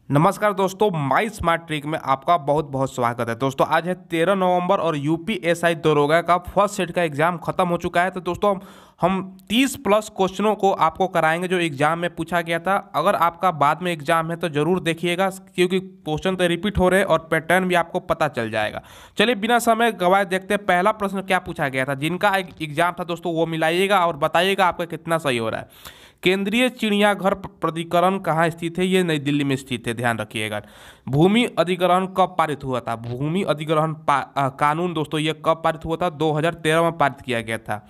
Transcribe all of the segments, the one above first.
नमस्कार दोस्तों, माई smart trick में आपका बहुत बहुत स्वागत है। दोस्तों आज है 13 नवंबर और यूपीएसआई दरोगा का फर्स्ट सेट का एग्जाम खत्म हो चुका है। तो दोस्तों हम 30 प्लस क्वेश्चनों को आपको कराएंगे जो एग्जाम में पूछा गया था। अगर आपका बाद में एग्जाम है तो जरूर देखिएगा, क्योंकि क्वेश्चन तो रिपीट हो रहे हैं और पैटर्न भी आपको पता चल जाएगा। चलिए बिना समय गवाए देखते हैं पहला प्रश्न क्या पूछा गया था। जिनका एग्जाम था दोस्तों वो मिलाइएगा और बताइएगा आपका कितना सही हो रहा है। केंद्रीय चिड़ियाघर प्राधिकरण कहाँ स्थित है? ये नई दिल्ली में स्थित है, ध्यान रखिएगा। भूमि अधिग्रहण कब पारित हुआ था? भूमि अधिग्रहण कानून दोस्तों ये कब पारित हुआ था? 2013 में पारित किया गया था।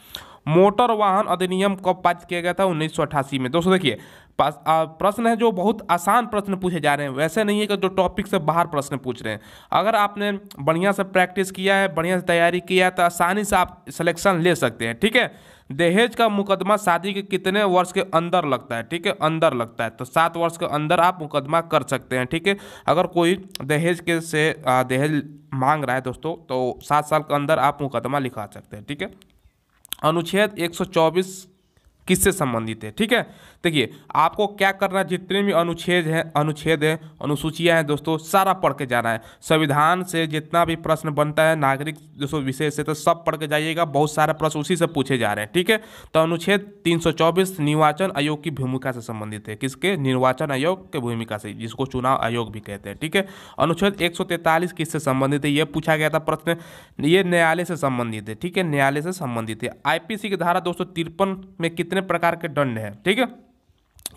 मोटर वाहन अधिनियम कब पारित किया गया था? 1988 में। दोस्तों देखिए प्रश्न है जो बहुत आसान प्रश्न पूछे जा रहे हैं, वैसे नहीं है कि जो टॉपिक से बाहर प्रश्न पूछ रहे हैं। अगर आपने बढ़िया से प्रैक्टिस किया है, बढ़िया से तैयारी किया है तो आसानी से आप सिलेक्शन ले सकते हैं। ठीक है। दहेज का मुकदमा शादी के कितने वर्ष के अंदर लगता है? ठीक है, अंदर लगता है तो 7 वर्ष के अंदर आप मुकदमा कर सकते हैं। ठीक है। अगर कोई दहेज के से दहेज मांग रहा है दोस्तों तो 7 साल के अंदर आप मुकदमा लिखा सकते हैं। ठीक है। अनुच्छेद 124 किससे संबंधित है? ठीक है। देखिए आपको क्या करना है, जितने भी अनुच्छेद हैं, अनुसूचियां हैं दोस्तों, सारा पढ़ के जाना है। संविधान से जितना भी प्रश्न बनता है नागरिक दोस्तों विषय से, तो सब पढ़ के जाइएगा। बहुत सारे प्रश्न उसी से पूछे जा रहे हैं। ठीक है। तो अनुच्छेद 324 निर्वाचन आयोग की भूमिका से संबंधित है। किसके? निर्वाचन आयोग के भूमिका से, जिसको चुनाव आयोग भी कहते हैं। ठीक है। अनुच्छेद 143 किससे संबंधित है? यह पूछा गया था प्रश्न, ये न्यायालय से संबंधित है। ठीक है, न्यायालय से संबंधित है। आईपीसी की धारा 253 में कितने प्रकार के दंड है? ठीक है,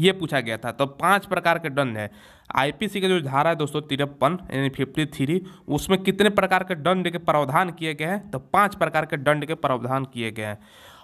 ये पूछा गया था। तो 5 प्रकार के दंड है। आईपीसी का जो धारा है दोस्तों 53 यानी 53, उसमें कितने प्रकार के दंड के प्रावधान किए गए हैं? तो 5 प्रकार के दंड के प्रावधान किए गए हैं।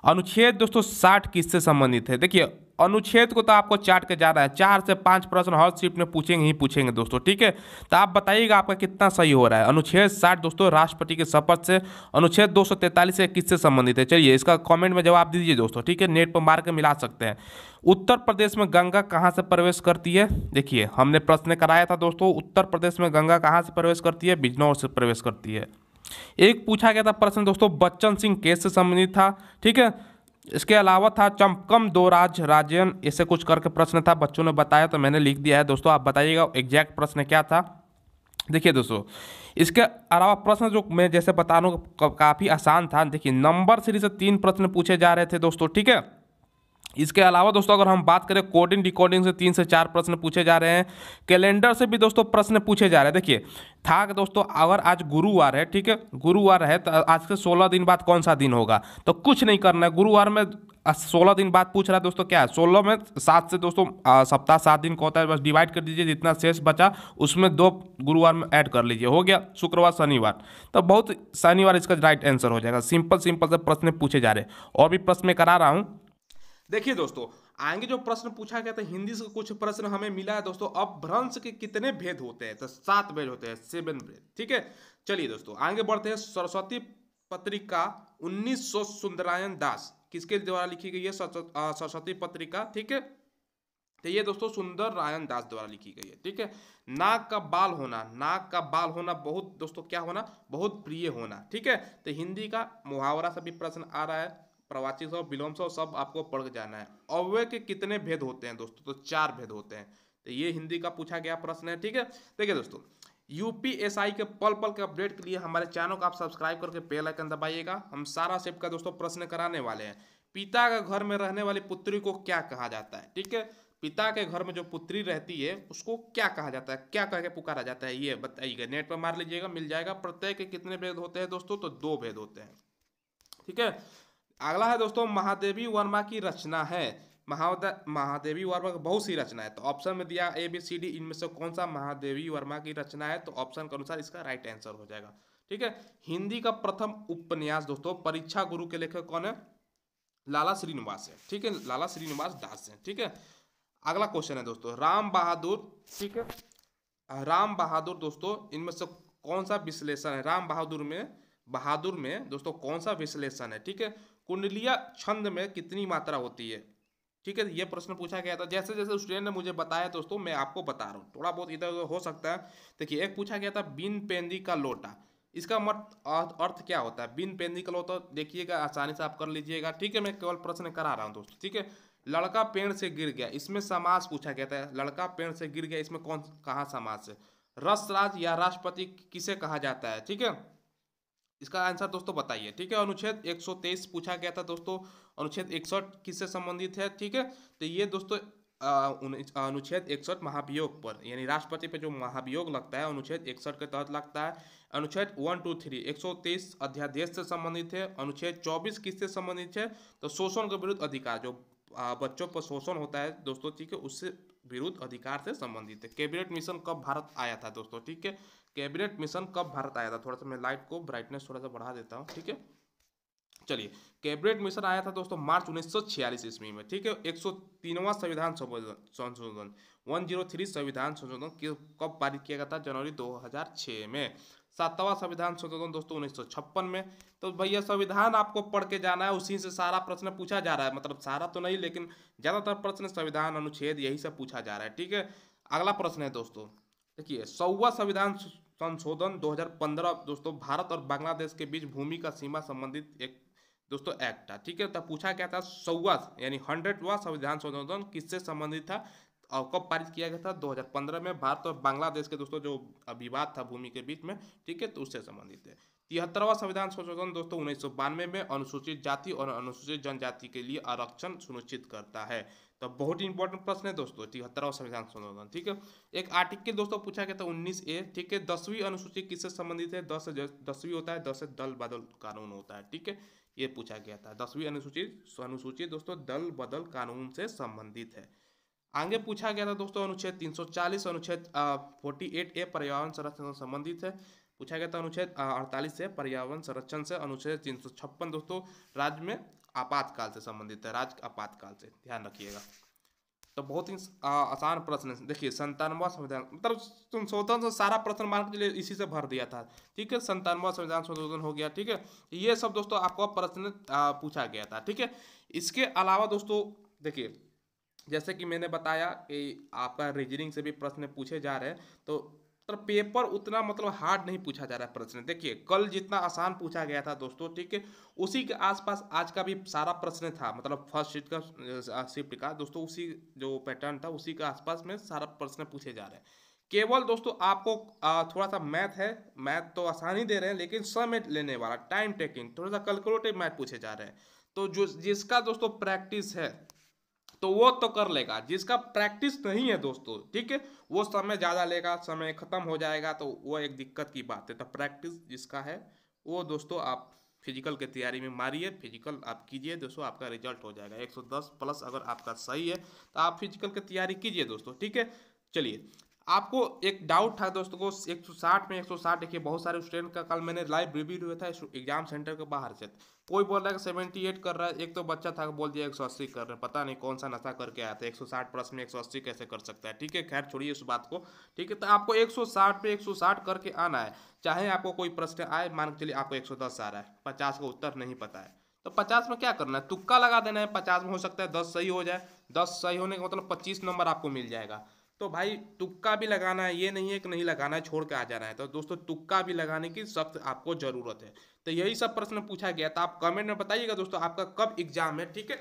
अनुच्छेद दोस्तों 60 किससे संबंधित है? देखिए अनुच्छेद को तो आपको चाट के जाना है, 4 से 5 प्रश्न हर शिफ्ट में पूछेंगे ही पूछेंगे दोस्तों। ठीक है। तो आप बताइएगा आपका कितना सही हो रहा है। अनुच्छेद 60 दोस्तों राष्ट्रपति के शपथ से। अनुच्छेद 243 से किससे संबंधित है? चलिए इसका कमेंट में जवाब दीजिए दोस्तों। ठीक है, नेट पर मार के मिला सकते हैं। उत्तर प्रदेश में गंगा कहाँ से प्रवेश करती है? देखिए हमने प्रश्न कराया था दोस्तों, उत्तर प्रदेश में गंगा कहाँ से प्रवेश करती है? बिजनौर से प्रवेश करती है। एक पूछा गया था प्रश्न दोस्तों, बच्चन सिंह केस से संबंधित था। ठीक है। इसके अलावा था चंपकम दो राजन, ऐसे कुछ करके प्रश्न था, बच्चों ने बताया तो मैंने लिख दिया है दोस्तों। आप बताइएगा एग्जैक्ट प्रश्न क्या था। देखिए दोस्तों इसके अलावा प्रश्न जो मैं जैसे बता रहा हूँ काफ़ी आसान था। देखिए नंबर सीरीज से 3 प्रश्न पूछे जा रहे थे दोस्तों। ठीक है। इसके अलावा दोस्तों अगर हम बात करें कोडिंग डिकोडिंग से 3 से 4 प्रश्न पूछे जा रहे हैं। कैलेंडर से भी दोस्तों प्रश्न पूछे जा रहे हैं। देखिए था कि दोस्तों अगर आज गुरुवार है, ठीक है, गुरुवार है तो आज से 16 दिन बाद कौन सा दिन होगा? तो कुछ नहीं करना है। गुरुवार में 16 दिन बाद पूछ रहा है दोस्तों, क्या है 16 में 7 से दोस्तों सप्ताह 7 दिन का होता है, बस डिवाइड कर दीजिए, जितना शेष बचा उसमें 2 गुरुवार में ऐड कर लीजिए, हो गया शुक्रवार शनिवार। तो बहुत शनिवार इसका राइट आंसर हो जाएगा। सिंपल सिंपल से प्रश्न पूछे जा रहे हैं। और भी प्रश्न मैं करा रहा हूँ। देखिए दोस्तों आगे जो प्रश्न पूछा गया था हिंदी से कुछ प्रश्न हमें मिला है दोस्तों। अब भ्रंश के कितने भेद होते हैं? तो 7 भेद होते हैं, 7 भेद। ठीक है। चलिए दोस्तों आगे बढ़ते हैं। सरस्वती पत्रिका 1900 सुंदरायन दास किसके द्वारा लिखी गई है? सरस्वती पत्रिका। ठीक है। तो ये दोस्तों सुंदर रायन दास द्वारा लिखी गई है। ठीक है। नाक का बाल होना, नाक का बाल होना बहुत दोस्तों क्या होना? बहुत प्रिय होना। ठीक है। तो हिंदी का मुहावरा से भी प्रश्न आ रहा है, प्रवाची सब विलोम सब आपको पढ़ के जाना है। अव्यय के कितने भेद होते हैं दोस्तों? तो 4 भेद होते हैं। तो ये हिंदी का पूछा गया प्रश्न है। ठीक है। देखिए दोस्तों यूपीएसआई के पल पल के अपडेट के लिए हमारे चैनल को आप सब्सक्राइब करके बेल आइकन दबाइएगा। हम सारा शिफ्ट का दोस्तों प्रश्न कराने वाले हैं। पिता के घर में रहने वाली पुत्री को क्या कहा जाता है? ठीक है। पिता के घर में जो पुत्री रहती है उसको क्या कहा जाता है? क्या कह के पुकारा जाता है? ये बताइएगा, नेट पर मार लीजिएगा, मिल जाएगा। प्रत्येक के कितने भेद होते हैं दोस्तों? तो 2 भेद होते हैं। ठीक है। अगला है दोस्तों महादेवी वर्मा की रचना है। महादेवी वर्मा की बहुत सी रचना है। तो ऑप्शन में दिया ABCD, इनमें से कौन सा महादेवी वर्मा की रचना है? तो ऑप्शन के अनुसार इसका राइट आंसर हो जाएगा। ठीक है। हिंदी का प्रथम उपन्यास दोस्तों परीक्षा गुरु के लेखक कौन है? लाला श्रीनिवास है। ठीक है, लाला श्रीनिवास दास है। ठीक है। अगला क्वेश्चन है दोस्तों राम बहादुर। ठीक है। राम बहादुर दोस्तों इनमें से कौन सा विश्लेषण है? राम बहादुर में दोस्तों कौन सा विश्लेषण है? ठीक है। कुंडलिया छंद में कितनी मात्रा होती है? ठीक है। ये प्रश्न पूछा गया था। जैसे जैसे स्टूडेंट ने मुझे बताया दोस्तों मैं आपको बता रहा हूँ, थोड़ा बहुत इधर उधर हो सकता है। देखिए एक पूछा गया था बिन पेंदी का लोटा, इसका अर्थ क्या होता है? बिन पेंदी का लोटा देखिएगा, आसानी से आप कर लीजिएगा। ठीक है। मैं केवल प्रश्न करा रहा हूँ दोस्तों। ठीक है। लड़का पेड़ से गिर गया, इसमें समास पूछा गया था। लड़का पेड़ से गिर गया, इसमें कौन कहाँ समास है? रसराज या राष्ट्रपति किसे कहा जाता है? ठीक है, इसका आंसर दोस्तों बताइए। ठीक है, अनुच्छेद 123 पूछा गया था दोस्तों। अनुच्छेद 61 किससे संबंधित है? ठीक है, तो ये दोस्तों अनुच्छेद 61 महाभियोग पर, यानी राष्ट्रपति पे जो महाभियोग लगता है अनुच्छेद 61 के तहत लगता है। अनुच्छेद 1, 2, 3 123 अध्यादेश से संबंधित है। अनुच्छेद 24 किससे संबंधित है? तो शोषण के विरुद्ध अधिकार, जो बच्चों पर शोषण होता है दोस्तों, ठीक है, उससे विरुद्ध अधिकार से संबंधित है। कैबिनेट मिशन कब भारत आया था दोस्तों? ठीक है, कैबिनेट मिशन कब भारत आया था? थोड़ा सा मैं लाइट को ब्राइटनेस थोड़ा सा बढ़ा देता हूँ। ठीक है, चलिए, कैबिनेट मिशन आया था दोस्तों मार्च 1946 ईस्वी में। ठीक है, 103वां संविधान संशोधन 103 संविधान संशोधन कब पारित किया गया था? जनवरी 2006 में। 7वां संविधान संशोधन दोस्तों 1956 में। तो भैया संविधान आपको पढ़ के जाना है, उसी से सारा प्रश्न पूछा जा रहा है, मतलब सारा तो नहीं लेकिन ज़्यादातर प्रश्न संविधान अनुच्छेद यही सब पूछा जा रहा है। ठीक है, अगला प्रश्न है दोस्तों, देखिए 100वां संविधान संशोधन 2015 दोस्तों भारत और बांग्लादेश के बीच भूमि का सीमा संबंधित एक दोस्तों एक्ट था। ठीक है, तब पूछा गया था 100वां यानी 100वां संविधान संशोधन किससे संबंधित था और कब पारित किया गया था? 2015 में। भारत और बांग्लादेश के दोस्तों जो विवाद था भूमि के बीच में, ठीक है, तो उससे संबंधित है। 73वां संविधान संशोधन दोस्तों 1992 में अनुसूचित जाति और अनुसूचित जनजाति के लिए आरक्षण सुनिश्चित करता है। तो बहुत ही इंपॉर्टेंट प्रश्न है दोस्तों 73वां संविधान संशोधन। ठीक है, एक आर्टिकल दोस्तों पूछा गया था 19A। ठीक है, 10वीं अनुसूची किससे संबंधित है? 10वीं होता है, 10 से दल बदल कानून होता है। ठीक है, ये पूछा गया था। 10वीं अनुसूची दोस्तों दल बदल कानून से संबंधित है। आगे पूछा गया था दोस्तों अनुच्छेद 340 अनुच्छेद 48A पर्यावरण संरक्षण से संबंधित है। पूछा गया था अनुच्छेद 48 से पर्यावरण संरक्षण से। अनुच्छेद 356 दोस्तों राज्य में आपातकाल से संबंधित है, राज्य आपातकाल से, ध्यान रखिएगा। तो बहुत ही आसान प्रश्न है। देखिए 97वां संविधान, मतलब संशोधन से सारा प्रश्न मान के लिए इसी से भर दिया था। ठीक है, 97वां संविधान संशोधन हो गया। ठीक है, ये सब दोस्तों आपको प्रश्न पूछा गया था। ठीक है, इसके अलावा दोस्तों देखिए जैसे कि मैंने बताया कि आपका रीजनिंग से भी प्रश्न पूछे जा रहे हैं, तो पेपर उतना मतलब हार्ड नहीं पूछा जा रहा है प्रश्न। देखिए कल जितना आसान पूछा गया था दोस्तों, ठीक है, उसी के आसपास आज का भी सारा प्रश्न था, मतलब फर्स्ट शिफ्ट का दोस्तों उसी जो पैटर्न था उसी के आसपास में सारा प्रश्न पूछे जा रहे हैं। केवल दोस्तों आपको थोड़ा सा मैथ है, मैथ तो आसान ही दे रहे हैं लेकिन समय लेने वाला, टाइम टेकिंग, थोड़ा सा कैलकुलेटिव मैथ पूछे जा रहे हैं। तो जो जिसका दोस्तों प्रैक्टिस है तो वो तो कर लेगा, जिसका प्रैक्टिस नहीं है दोस्तों, ठीक है, वो समय ज़्यादा लेगा, समय खत्म हो जाएगा, तो वो एक दिक्कत की बात है। तो प्रैक्टिस जिसका है वो दोस्तों आप फिजिकल की तैयारी में मारिए, फिजिकल आप कीजिए दोस्तों, आपका रिजल्ट हो जाएगा 110 प्लस। अगर आपका सही है तो आप फिजिकल की तैयारी कीजिए दोस्तों। ठीक है, चलिए आपको एक डाउट था दोस्तों को 160 में 160, देखिए बहुत सारे स्टूडेंट का कल मैंने लाइव रिव्यू हुआ था एग्जाम सेंटर के बाहर से, कोई बोल रहा है कि 78 कर रहा है, एक तो बच्चा था बोल दिया 180 कर रहे हैं, पता नहीं कौन सा नशा करके आया था, 160 प्रश्न में 180 कैसे कर सकता है। ठीक है, खैर छोड़िए उस बात को। ठीक है, तो आपको 160 पे 160 करके आना है, चाहे आपको कोई प्रश्न आए, मान के चलिए आपको 110 आ रहा है, 50 का उत्तर नहीं पता है, तो 50 में क्या करना है, तुक्का लगा देना है। 50 में हो सकता है 10 सही हो जाए, 10 सही होने का मतलब 25 नंबर आपको मिल जाएगा। तो भाई तुक्का भी लगाना है, ये नहीं है कि नहीं लगाना है छोड़ के आ जाना है। तो दोस्तों तुक्का भी लगाने की सख्त आपको जरूरत है। तो यही सब प्रश्न पूछा गया था, आप कमेंट में बताइएगा दोस्तों आपका कब एग्जाम है। ठीक है,